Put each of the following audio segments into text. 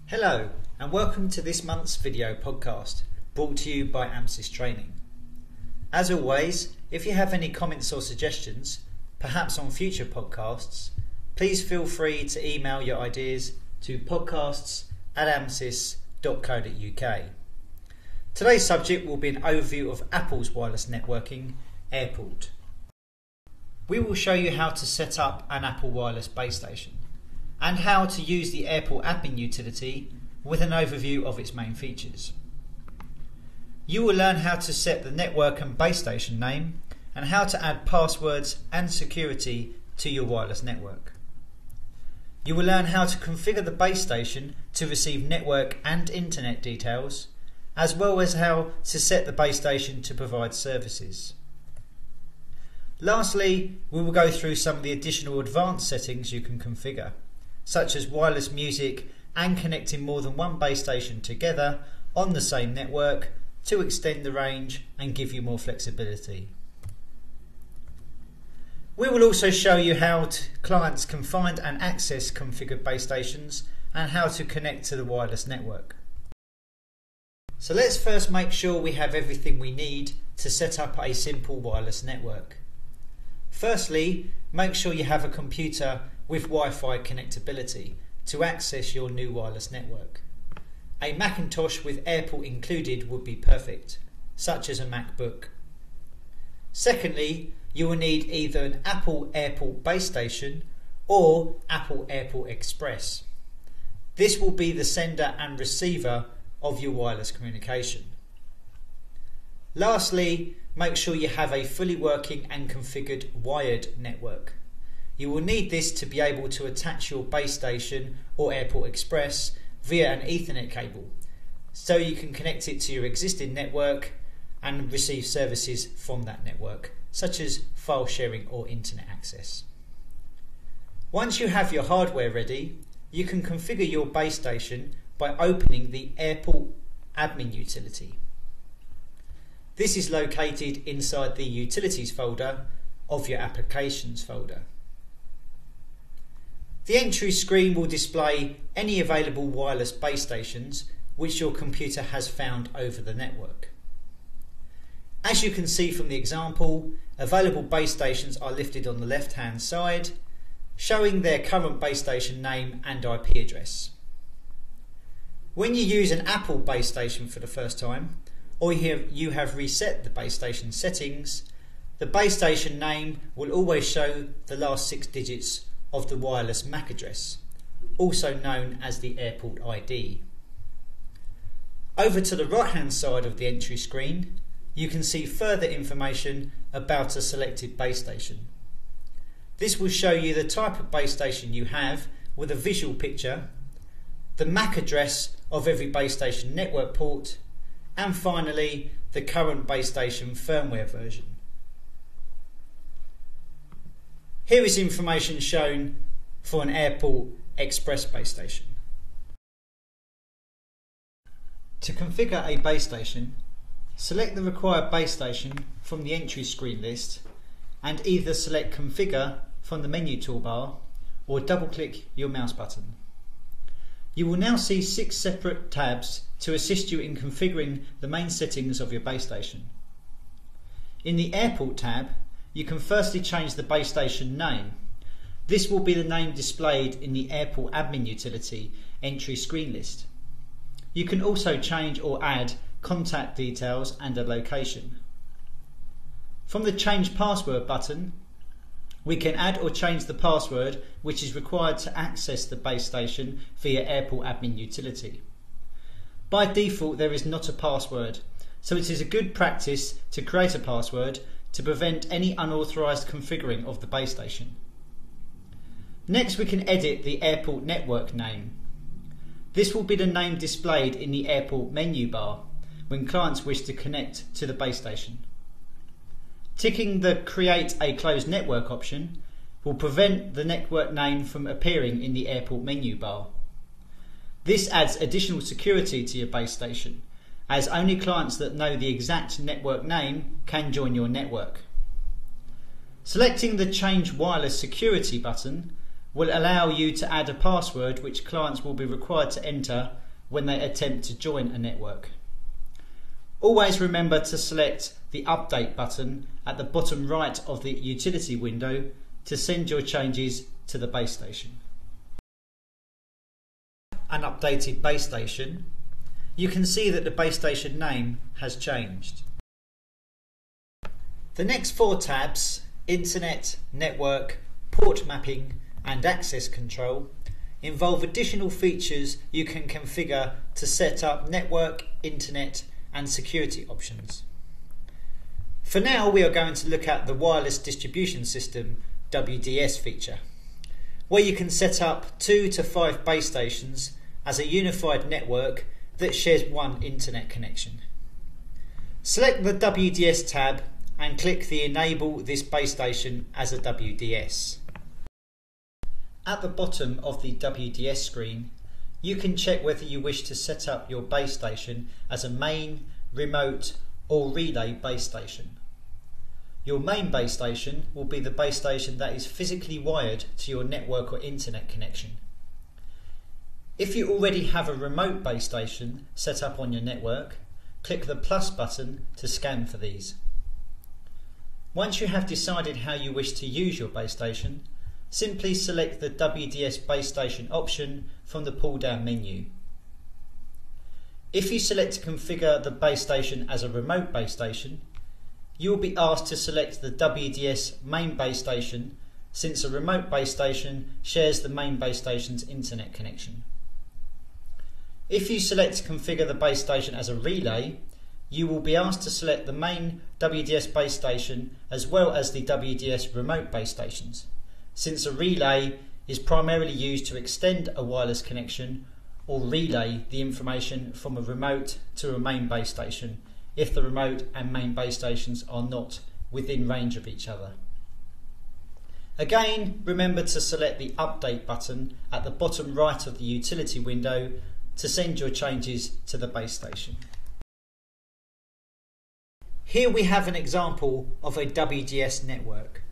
Hello and welcome to this month's video podcast brought to you by AMSYS Training. As always, if you have any comments or suggestions, perhaps on future podcasts, please feel free to email your ideas to podcasts@amsys.co.uk. Today's subject will be an overview of Apple's wireless networking, Airport. We will show you how to set up an Apple wireless base station and how to use the Airport admin utility with an overview of its main features. You will learn how to set the network and base station name and how to add passwords and security to your wireless network. You will learn how to configure the base station to receive network and internet details, as well as how to set the base station to provide services. Lastly, we will go through some of the additional advanced settings you can configure, such as wireless music and connecting more than one base station together on the same network to extend the range and give you more flexibility. We will also show you how clients can find and access configured base stations and how to connect to the wireless network. So let's first make sure we have everything we need to set up a simple wireless network. Firstly, make sure you have a computer with Wi-Fi connectability to access your new wireless network. A Macintosh with Airport included would be perfect, such as a MacBook. Secondly, you will need either an Apple Airport base station or Apple Airport Express. This will be the sender and receiver of your wireless communication. Lastly, make sure you have a fully working and configured wired network. You will need this to be able to attach your base station or Airport Express via an Ethernet cable, so you can connect it to your existing network and receive services from that network, such as file sharing or internet access. Once you have your hardware ready, you can configure your base station by opening the Airport admin utility. This is located inside the Utilities folder of your Applications folder. The entry screen will display any available wireless base stations which your computer has found over the network. As you can see from the example, available base stations are listed on the left-hand side, showing their current base station name and IP address. When you use an Apple base station for the first time, or you have reset the base station settings, the base station name will always show the last 6 digits of the wireless MAC address, also known as the Airport ID. Over to the right hand side of the entry screen, you can see further information about a selected base station. This will show you the type of base station you have with a visual picture, the MAC address of every base station network port, and finally the current base station firmware version. Here is information shown for an Airport Express base station. To configure a base station, select the required base station from the entry screen list and either select Configure from the menu toolbar or double-click your mouse button. You will now see 6 separate tabs to assist you in configuring the main settings of your base station. In the Airport tab, you can firstly change the base station name. This will be the name displayed in the Airport admin utility entry screen list. You can also change or add contact details and a location. From the Change Password button, we can add or change the password which is required to access the base station via Airport admin utility. By default, there is not a password, so it is a good practice to create a password to prevent any unauthorized configuring of the base station. Next, we can edit the Airport network name. This will be the name displayed in the Airport menu bar when clients wish to connect to the base station. Ticking the Create a Closed Network option will prevent the network name from appearing in the Airport menu bar. This adds additional security to your base station, as only clients that know the exact network name can join your network. Selecting the Change Wireless Security button will allow you to add a password which clients will be required to enter when they attempt to join a network. Always remember to select the Update button at the bottom right of the utility window to send your changes to the base station. An updated base station, you can see that the base station name has changed. The next 4 tabs, Internet, Network, Port Mapping and Access Control, involve additional features you can configure to set up network, internet and security options. For now, we are going to look at the Wireless Distribution System WDS feature, where you can set up 2 to 5 base stations as a unified network that shares one internet connection. Select the WDS tab and click the Enable this base station as a WDS. At the bottom of the WDS screen, you can check whether you wish to set up your base station as a main, remote or relay base station. Your main base station will be the base station that is physically wired to your network or internet connection. If you already have a remote base station set up on your network, click the plus button to scan for these. Once you have decided how you wish to use your base station, simply select the WDS base station option from the pull-down menu. If you select to configure the base station as a remote base station, you will be asked to select the WDS main base station, since a remote base station shares the main base station's internet connection. If you select to configure the base station as a relay, you will be asked to select the main WDS base station as well as the WDS remote base stations, since a relay is primarily used to extend a wireless connection or relay the information from a remote to a main base station if the remote and main base stations are not within range of each other. Again, remember to select the Update button at the bottom right of the utility window to send your changes to the base station. Here we have an example of a WDS network.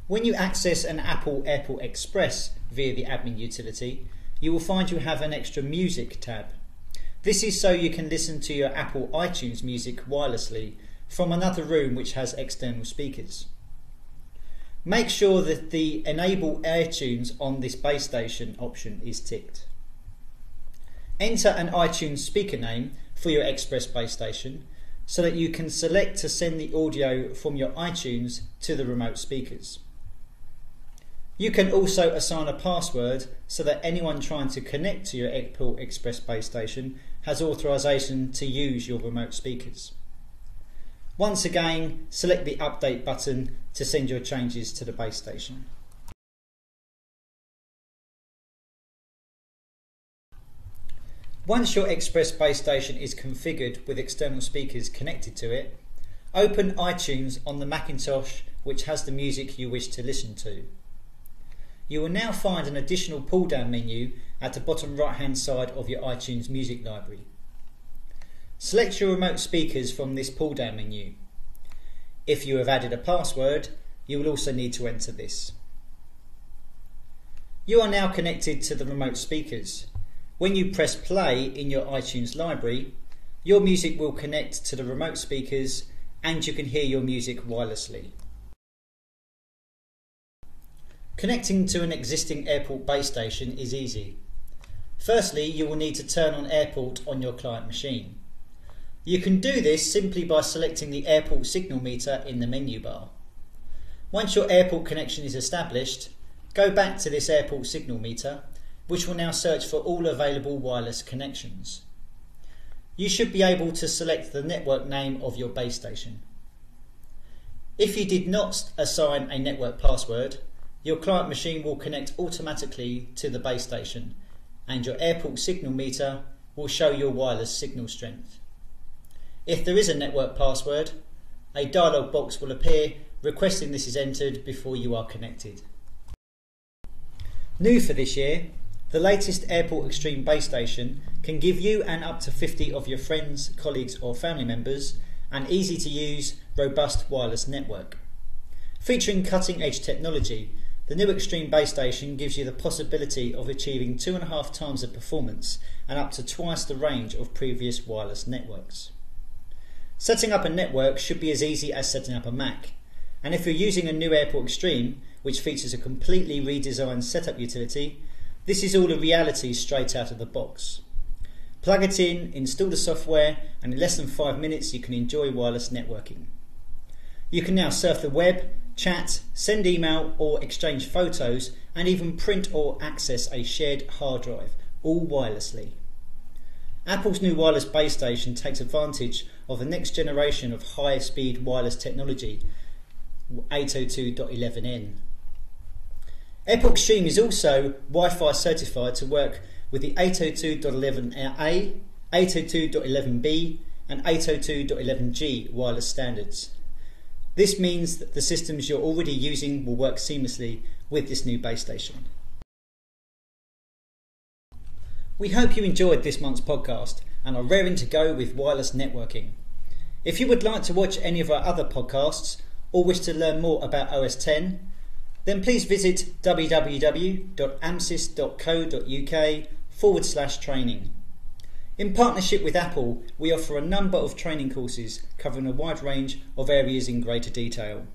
When you access an Apple Airport Express via the admin utility, you will find you have an extra Music tab. This is so you can listen to your Apple iTunes music wirelessly from another room which has external speakers. Make sure that the Enable iTunes on this base station option is ticked. Enter an iTunes speaker name for your Express base station so that you can select to send the audio from your iTunes to the remote speakers. You can also assign a password so that anyone trying to connect to your Apple Express base station has authorization to use your remote speakers. Once again, select the Update button to send your changes to the base station. Once your Express base station is configured with external speakers connected to it, open iTunes on the Macintosh which has the music you wish to listen to. You will now find an additional pull-down menu at the bottom right-hand side of your iTunes music library. Select your remote speakers from this pull-down menu. If you have added a password, you will also need to enter this. You are now connected to the remote speakers. When you press play in your iTunes library, your music will connect to the remote speakers and you can hear your music wirelessly. Connecting to an existing airport base station is easy. Firstly, you will need to turn on Airport on your client machine. You can do this simply by selecting the airport signal meter in the menu bar. Once your airport connection is established, go back to this airport signal meter, which will now search for all available wireless connections. You should be able to select the network name of your base station. If you did not assign a network password, your client machine will connect automatically to the base station and your airport signal meter will show your wireless signal strength. If there is a network password, a dialog box will appear requesting this is entered before you are connected. New for this year, the latest Airport Extreme base station can give you and up to 50 of your friends, colleagues or family members an easy to use robust wireless network. Featuring cutting-edge technology, the new Extreme base station gives you the possibility of achieving 2.5 times the performance and up to twice the range of previous wireless networks. Setting up a network should be as easy as setting up a Mac, and if you're using a new Airport Extreme, which features a completely redesigned setup utility, this is all a reality straight out of the box. Plug it in, install the software, and in less than 5 minutes you can enjoy wireless networking. You can now surf the web, chat, send email or exchange photos, and even print or access a shared hard drive, all wirelessly. Apple's new wireless base station takes advantage of the next generation of high-speed wireless technology, 802.11n. Airport Extreme is also Wi-Fi certified to work with the 802.11a, 802.11b and 802.11g wireless standards. This means that the systems you're already using will work seamlessly with this new base station. We hope you enjoyed this month's podcast and are raring to go with wireless networking. If you would like to watch any of our other podcasts or wish to learn more about OS X, then please visit www.amsys.co.uk/training. In partnership with Apple, we offer a number of training courses covering a wide range of areas in greater detail.